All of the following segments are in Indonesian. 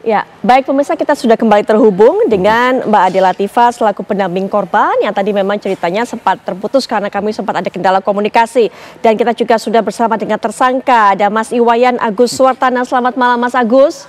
Ya, baik pemirsa, kita sudah kembali terhubung dengan Mbak Ade Latifah selaku pendamping korban yang tadi memang ceritanya sempat terputus karena kami sempat ada kendala komunikasi. Dan kita juga sudah bersama dengan tersangka, ada Mas Iwayan Agus Suwartana. Selamat malam Mas Agus.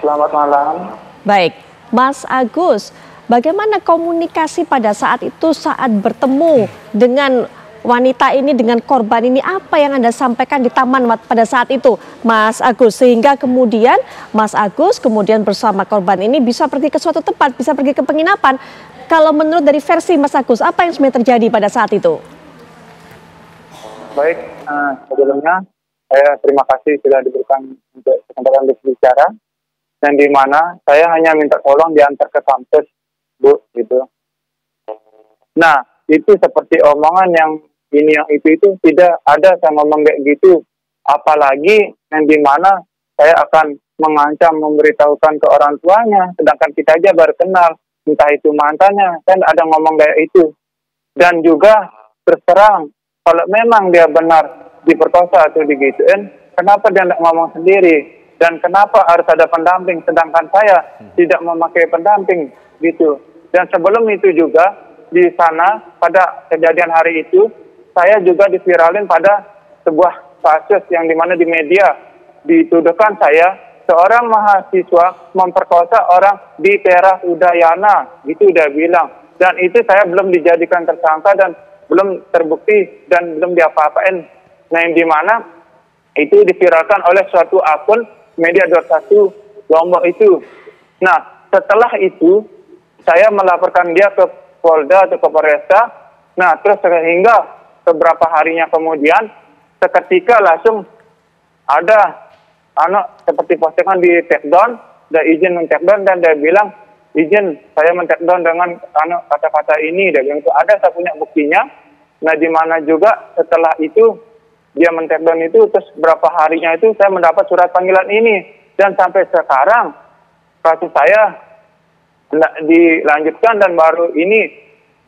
Selamat malam. Baik, Mas Agus, bagaimana komunikasi pada saat itu saat bertemu dengan wanita ini, dengan korban ini, apa yang Anda sampaikan di taman pada saat itu, Mas Agus, sehingga kemudian Mas Agus kemudian bersama korban ini bisa pergi ke suatu tempat, bisa pergi ke penginapan. Kalau menurut dari versi Mas Agus, apa yang sebenarnya terjadi pada saat itu? Baik, sebelumnya saya terima kasih sudah diberikan untuk kesempatan berbicara, dan di mana saya hanya minta tolong diantar ke kampus, Bu, gitu. Nah, itu seperti omongan yang ini yang itu tidak ada saya ngomong kayak gitu, apalagi yang dimana saya akan mengancam memberitahukan ke orang tuanya, sedangkan kita aja baru kenal, entah itu mantannya, kan ada ngomong kayak itu. Dan juga terserang kalau memang dia benar diperkosa atau digituin, kenapa dia tidak ngomong sendiri, dan kenapa harus ada pendamping sedangkan saya tidak memakai pendamping gitu. Dan sebelum itu juga di sana pada kejadian hari itu saya juga diviralin pada sebuah kasus yang dimana di media dituduhkan saya seorang mahasiswa memperkosa orang di teras Udayana, gitu dia bilang. Dan itu saya belum dijadikan tersangka dan belum terbukti dan belum diapa-apain. Nah, yang dimana itu diviralkan oleh suatu akun media 21 Lombok itu. Nah, setelah itu saya melaporkan dia ke Polda atau ke Polresta. Nah, terus sehingga beberapa harinya kemudian seketika langsung ada seperti postingan di take down, dia izin men-take down dan dia bilang izin saya men-take down dengan kata-kata ini. Dia bilang itu ada, saya punya buktinya. Nah, di mana juga setelah itu dia men-take down itu, terus berapa harinya itu saya mendapat surat panggilan ini, dan sampai sekarang kasus saya dilanjutkan, dan baru ini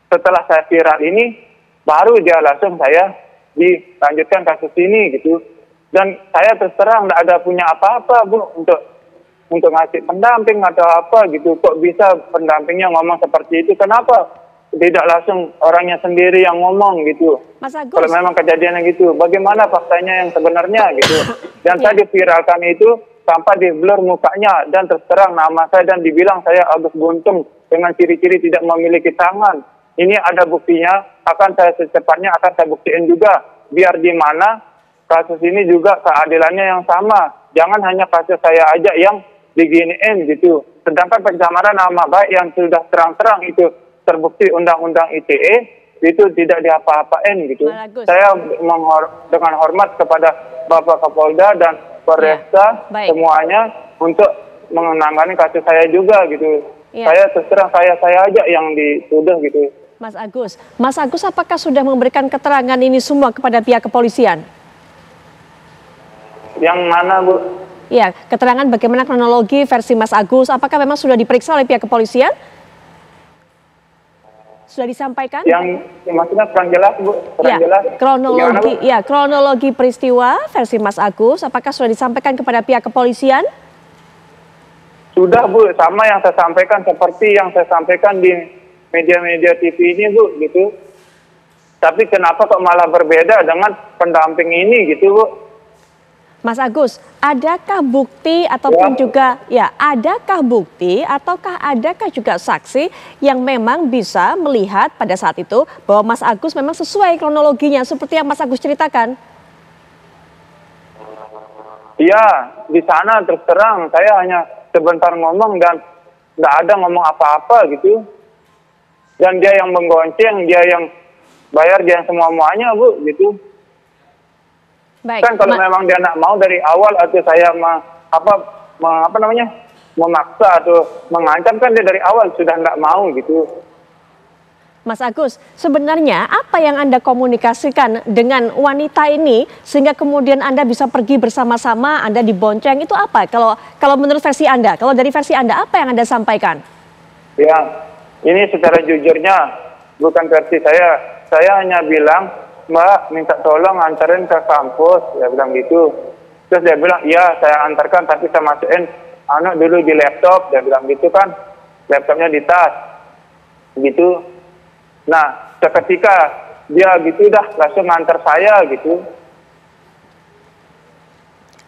setelah saya viral ini baru dia langsung saya dilanjutkan kasus ini gitu. Dan saya terus terang tidak ada punya apa-apa, Bu, untuk ngasih pendamping atau apa gitu. Kok bisa pendampingnya ngomong seperti itu? Kenapa tidak langsung orangnya sendiri yang ngomong gitu? Mas Agus, kalau memang kejadiannya gitu, bagaimana faktanya yang sebenarnya gitu? Dan saya diviralkan itu tanpa di-blur mukanya, dan terus terang nama saya, dan dibilang saya Agus Buntung dengan ciri-ciri tidak memiliki tangan. Ini ada buktinya, akan saya secepatnya akan saya buktiin juga, biar di mana kasus ini juga keadilannya yang sama. Jangan hanya kasus saya aja yang diginiin gitu. Sedangkan pencemaran nama baik yang sudah terang-terang itu terbukti undang-undang ITE itu tidak diapa-apain gitu. Saya dengan hormat kepada Bapak Kapolda dan Polresta semuanya untuk menangani kasus saya juga gitu. Saya terserah saya aja yang dituduh gitu. Mas Agus, apakah sudah memberikan keterangan ini semua kepada pihak kepolisian? Yang mana, Bu? Ya, keterangan bagaimana kronologi versi Mas Agus, apakah memang sudah diperiksa oleh pihak kepolisian? Sudah disampaikan? Yang maksudnya kurang jelas, Bu. Kurang jelas. Kronologi peristiwa versi Mas Agus, apakah sudah disampaikan kepada pihak kepolisian? Sudah, Bu, sama yang saya sampaikan, seperti yang saya sampaikan di media-media TV ini, Bu, gitu. Tapi kenapa kok malah berbeda dengan pendamping ini gitu, Bu? Mas Agus, adakah bukti ataupun adakah bukti ataukah adakah juga saksi yang memang bisa melihat pada saat itu bahwa Mas Agus memang sesuai kronologinya seperti yang Mas Agus ceritakan? Iya, di sana terus terang saya hanya sebentar ngomong dan nggak ada ngomong apa-apa gitu. Dan dia yang menggonceng, dia yang bayar, dia yang semuanya, Bu, gitu. Baik, kan kalau memang dia tidak mau dari awal atau saya memaksa atau mengancam, kan dia dari awal sudah tidak mau gitu. Mas Agus, sebenarnya apa yang Anda komunikasikan dengan wanita ini sehingga kemudian Anda bisa pergi bersama-sama, Anda dibonceng, itu apa? Kalau menurut versi Anda, kalau dari versi Anda, apa yang Anda sampaikan? Ya, ini secara jujurnya bukan versi saya. Saya hanya bilang, Mbak, minta tolong antarin ke kampus, dia bilang gitu. Terus dia bilang, iya saya antarkan, tapi saya masukin anak dulu di laptop, dia bilang gitu kan, laptopnya di tas, gitu. Nah, seketika dia gitu dah langsung nganter saya gitu.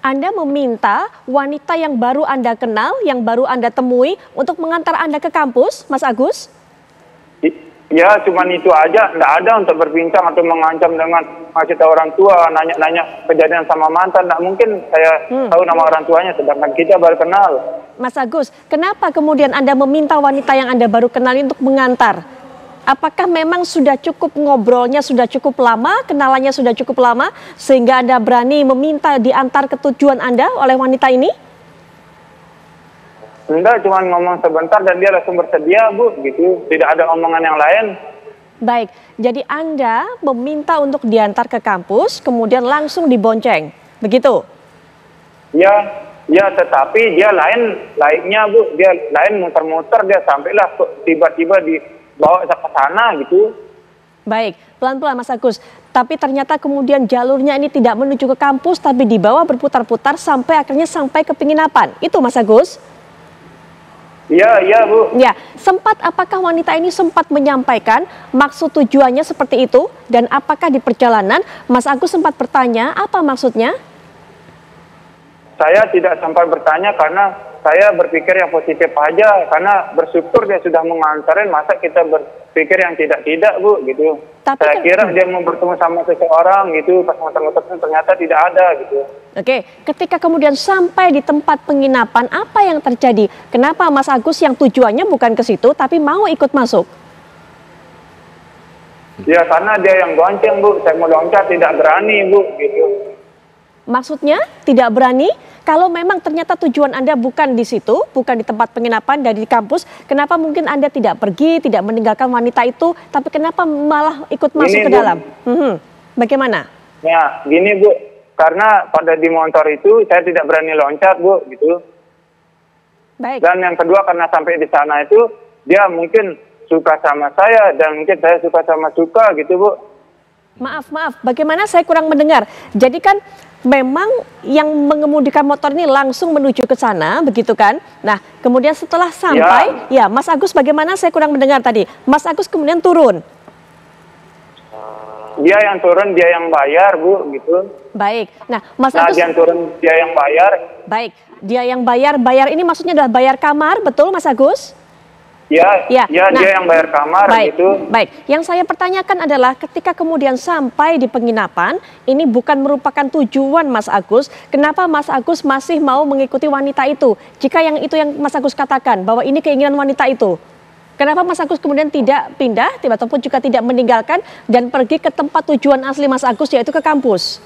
Anda meminta wanita yang baru Anda kenal, yang baru Anda temui untuk mengantar Anda ke kampus, Mas Agus? Ya, cuman itu aja, nggak ada untuk berbincang atau mengancam dengan ngasih tahu orang tua, nanya-nanya kejadian sama mantan. Nggak mungkin saya tahu nama orang tuanya, sedangkan kita baru kenal. Mas Agus, kenapa kemudian Anda meminta wanita yang Anda baru kenal untuk mengantar? Apakah memang sudah cukup ngobrolnya, sudah cukup lama, kenalannya sudah cukup lama, sehingga Anda berani meminta diantar ke tujuan Anda oleh wanita ini? Enggak, cuma ngomong sebentar dan dia langsung bersedia, Bu, gitu. Tidak ada omongan yang lain. Baik, jadi Anda meminta untuk diantar ke kampus, kemudian langsung dibonceng, begitu? Ya, ya, tetapi dia lainnya, Bu. Dia lain muter-muter, dia sampailah tiba-tiba dibawa ke sana, gitu. Baik, pelan-pelan Mas Agus. Tapi ternyata kemudian jalurnya ini tidak menuju ke kampus, tapi dibawa berputar-putar sampai akhirnya sampai ke penginapan. Itu Mas Agus? Iya, iya, Bu. Ya, apakah wanita ini sempat menyampaikan maksud tujuannya seperti itu? Dan apakah di perjalanan Mas Agus sempat bertanya apa maksudnya? Saya tidak sempat bertanya karena saya berpikir yang positif aja. Karena bersyukur dia sudah mengantarin, masa kita berpikir yang tidak-tidak, Bu, gitu. Tapi saya kira dia mau bertemu sama seseorang gitu, pas muter-muter ternyata tidak ada, gitu. Oke, ketika kemudian sampai di tempat penginapan, apa yang terjadi? Kenapa Mas Agus yang tujuannya bukan ke situ, tapi mau ikut masuk? Ya, karena dia yang gonceng, Bu. Saya mau loncat, tidak berani, Bu, gitu. Maksudnya tidak berani? Kalau memang ternyata tujuan Anda bukan di situ, bukan di tempat penginapan dan di kampus, kenapa mungkin Anda tidak pergi, tidak meninggalkan wanita itu, tapi kenapa malah ikut masuk ke dalam? Bagaimana? Ya, gini, Bu. Karena pada di motor itu saya tidak berani loncat, Bu, gitu. Baik. Dan yang kedua karena sampai di sana itu dia mungkin suka sama saya dan mungkin saya suka gitu, Bu. Maaf, bagaimana saya kurang mendengar. Jadi kan memang yang mengemudikan motor ini langsung menuju ke sana, begitu kan? Nah, kemudian setelah sampai, ya Mas Agus bagaimana saya kurang mendengar tadi. Mas Agus kemudian turun. Dia yang turun, dia yang bayar, Bu, gitu. Baik. Nah, Mas Agus. Dia yang turun, dia yang bayar. Baik. Dia yang bayar. Bayar ini maksudnya adalah bayar kamar, betul Mas Agus? Ya, nah, dia yang bayar kamar, baik, gitu. Baik. Yang saya pertanyakan adalah ketika kemudian sampai di penginapan, ini bukan merupakan tujuan Mas Agus. Kenapa Mas Agus masih mau mengikuti wanita itu? Jika yang itu yang Mas Agus katakan bahwa ini keinginan wanita itu. Kenapa Mas Agus kemudian tidak pindah, ataupun juga tidak meninggalkan dan pergi ke tempat tujuan asli Mas Agus, yaitu ke kampus?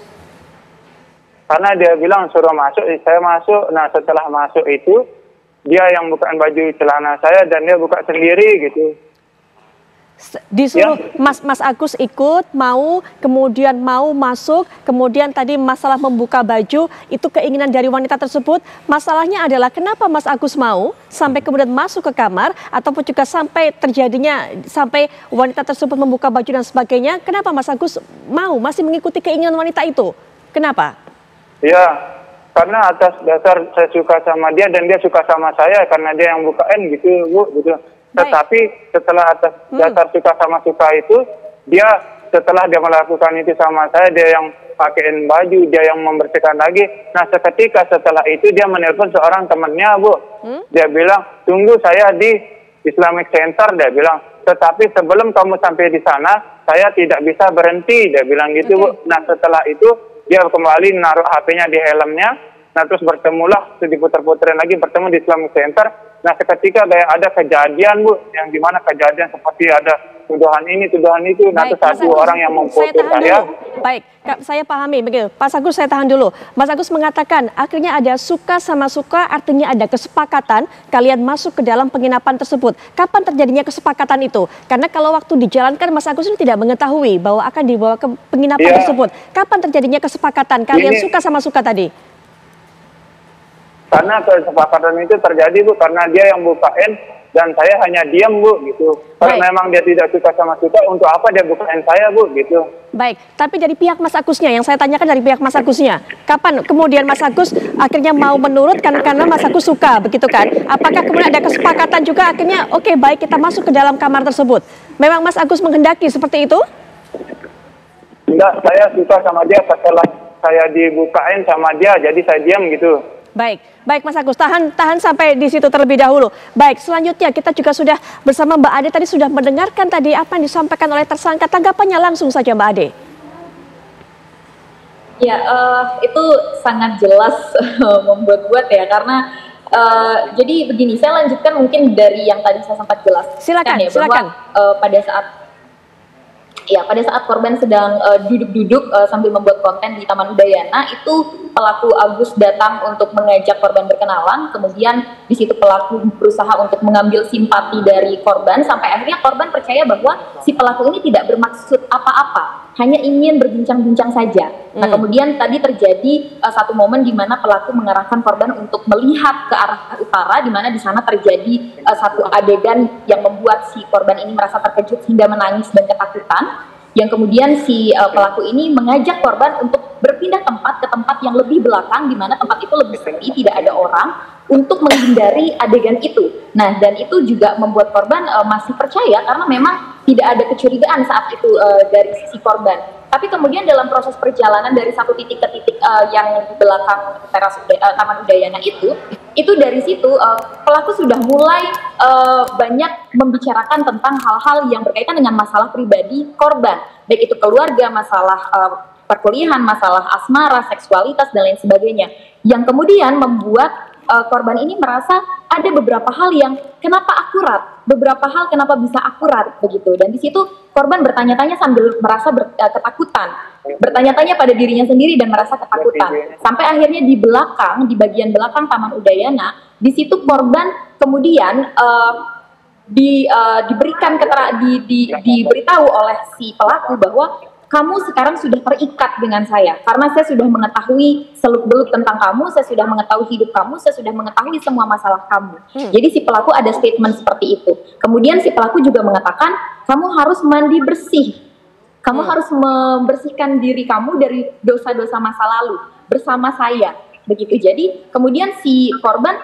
Karena dia bilang suruh masuk, saya masuk. Nah, setelah masuk itu, dia yang bukain baju celana saya dan dia buka sendiri, gitu. Disuruh ya. Mas Agus ikut, kemudian mau masuk, kemudian tadi masalah membuka baju, itu keinginan dari wanita tersebut. Masalahnya adalah kenapa Mas Agus mau sampai kemudian masuk ke kamar, ataupun juga sampai wanita tersebut membuka baju dan sebagainya. Kenapa Mas Agus masih mengikuti keinginan wanita itu? Kenapa? Ya, karena atas dasar saya suka sama dia dan dia suka sama saya karena dia yang bukain, gitu, Bu, gitu. Tetapi setelah atas dasar suka itu, dia setelah dia melakukan itu sama saya, dia yang pakaiin baju, dia yang membersihkan lagi. Nah, seketika setelah itu dia menelpon seorang temannya, Bu. Dia bilang, tunggu saya di Islamic Center, dia bilang. Tetapi sebelum kamu sampai di sana, saya tidak bisa berhenti, dia bilang gitu, Bu. Nah, setelah itu dia kembali naruh HP-nya di helmnya. Nah, terus bertemulah, diputer-puterin lagi, bertemu di Islamic Center. Nah, seketika kayak ada kejadian, Bu, yang dimana kejadian seperti ada tuduhan ini, tuduhan itu. Nah, terus satu orang yang memfoto saya. Baik, saya pahami begitu. Pak Agus, saya tahan dulu. Mas Agus mengatakan akhirnya ada suka sama suka, artinya ada kesepakatan kalian masuk ke dalam penginapan tersebut. Kapan terjadinya kesepakatan itu? Karena kalau waktu dijalankan Mas Agus ini tidak mengetahui bahwa akan dibawa ke penginapan tersebut. Kapan terjadinya kesepakatan kalian suka sama suka tadi? Karena kesepakatan itu terjadi, Bu, karena dia yang bukain dan saya hanya diam, Bu, gitu. Kalau Baik. memang dia tidak suka sama kita, untuk apa dia bukain saya, Bu, gitu. Baik, tapi dari pihak Mas Agusnya, yang saya tanyakan dari pihak Mas Agusnya, kapan kemudian Mas Agus akhirnya mau menurut karena Mas Agus suka, begitu kan? Apakah kemudian ada kesepakatan juga akhirnya, oke, baik, kita masuk ke dalam kamar tersebut? Memang Mas Agus menghendaki seperti itu? Enggak, saya suka sama dia setelah saya dibukain sama dia, jadi saya diam gitu. Baik, baik Mas Agus, tahan sampai di situ terlebih dahulu. Baik, selanjutnya kita juga sudah bersama Mbak Ade tadi sudah mendengarkan tadi apa yang disampaikan oleh tersangka. Tanggapannya langsung saja Mbak Ade. Ya, itu sangat jelas membuat-buat ya, karena jadi begini, saya lanjutkan mungkin dari yang tadi saya sempat jelaskan. Silakan, ya, silakan. Bahwa pada saat korban sedang duduk-duduk sambil membuat konten di Taman Udayana, itu pelaku Agus datang untuk mengajak korban berkenalan. Kemudian di situ pelaku berusaha untuk mengambil simpati dari korban, sampai akhirnya korban percaya bahwa si pelaku ini tidak bermaksud apa-apa, hanya ingin berbincang-bincang saja. Nah, kemudian tadi terjadi satu momen di mana pelaku mengarahkan korban untuk melihat ke arah utara, di mana di sana terjadi satu adegan yang membuat si korban ini merasa terkejut hingga menangis dan ketakutan. Yang kemudian si pelaku ini mengajak korban untuk berpindah tempat ke tempat yang lebih belakang, di mana tempat itu lebih sepi, tidak ada orang, untuk menghindari adegan itu. Nah, dan itu juga membuat korban masih percaya karena memang tidak ada kecurigaan saat itu dari sisi korban. Tapi kemudian dalam proses perjalanan dari satu titik ke titik yang di belakang teras Taman Udayana itu dari situ pelaku sudah mulai banyak membicarakan tentang hal-hal yang berkaitan dengan masalah pribadi korban, baik itu keluarga, masalah perkuliahan, masalah asmara, seksualitas, dan lain sebagainya, yang kemudian membuat korban ini merasa ada beberapa hal yang kenapa akurat, beberapa hal kenapa bisa akurat begitu. Dan di situ korban bertanya-tanya sambil merasa ketakutan, bertanya-tanya pada dirinya sendiri dan merasa ketakutan. Sampai akhirnya di belakang, di bagian belakang Taman Udayana, di situ korban kemudian diberikan diberitahu oleh si pelaku bahwa kamu sekarang sudah terikat dengan saya, karena saya sudah mengetahui seluk-beluk tentang kamu, saya sudah mengetahui hidup kamu, saya sudah mengetahui semua masalah kamu. Jadi si pelaku ada statement seperti itu. Kemudian si pelaku juga mengatakan, kamu harus mandi bersih, kamu harus membersihkan diri kamu dari dosa-dosa masa lalu bersama saya, begitu. Jadi kemudian si korban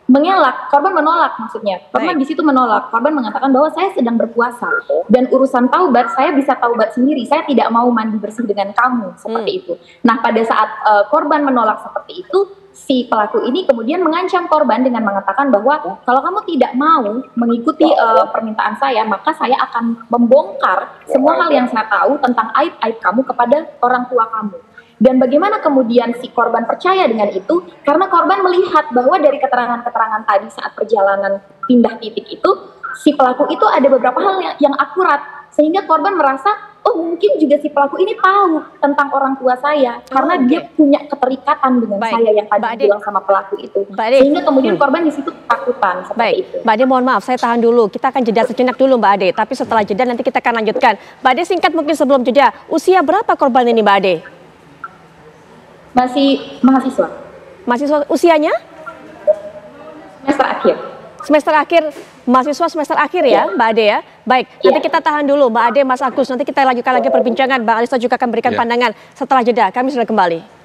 menolak maksudnya. Korban di situ menolak. Korban mengatakan bahwa saya sedang berpuasa dan urusan taubat saya bisa taubat sendiri. Saya tidak mau mandi bersih dengan kamu, seperti itu. Nah, pada saat korban menolak seperti itu, si pelaku ini kemudian mengancam korban dengan mengatakan bahwa kalau kamu tidak mau mengikuti permintaan saya, maka saya akan membongkar semua hal yang saya tahu tentang aib-aib kamu kepada orang tua kamu. Dan bagaimana kemudian si korban percaya dengan itu? Karena korban melihat bahwa dari keterangan-keterangan tadi saat perjalanan pindah titik itu, si pelaku itu ada beberapa hal yang akurat. Sehingga korban merasa, oh mungkin juga si pelaku ini tahu tentang orang tua saya. Karena dia punya keterikatan dengan saya yang tadi bilang sama pelaku itu. Sehingga kemudian korban di situ ketakutan seperti itu. Mbak Ade, mohon maaf, saya tahan dulu. Kita akan jeda sejenak dulu Mbak Ade. Tapi setelah jeda nanti kita akan lanjutkan. Mbak Ade, singkat mungkin sebelum jeda. Usia berapa korban ini Mbak Ade? Masih mahasiswa. Mahasiswa usianya? Semester akhir. Semester akhir, mahasiswa semester akhir ya Mbak Ade ya? Baik, nanti kita tahan dulu Mbak Ade, Mas Agus. Nanti kita lanjutkan lagi perbincangan. Mbak Alisa juga akan berikan pandangan setelah jeda. Kami sudah kembali.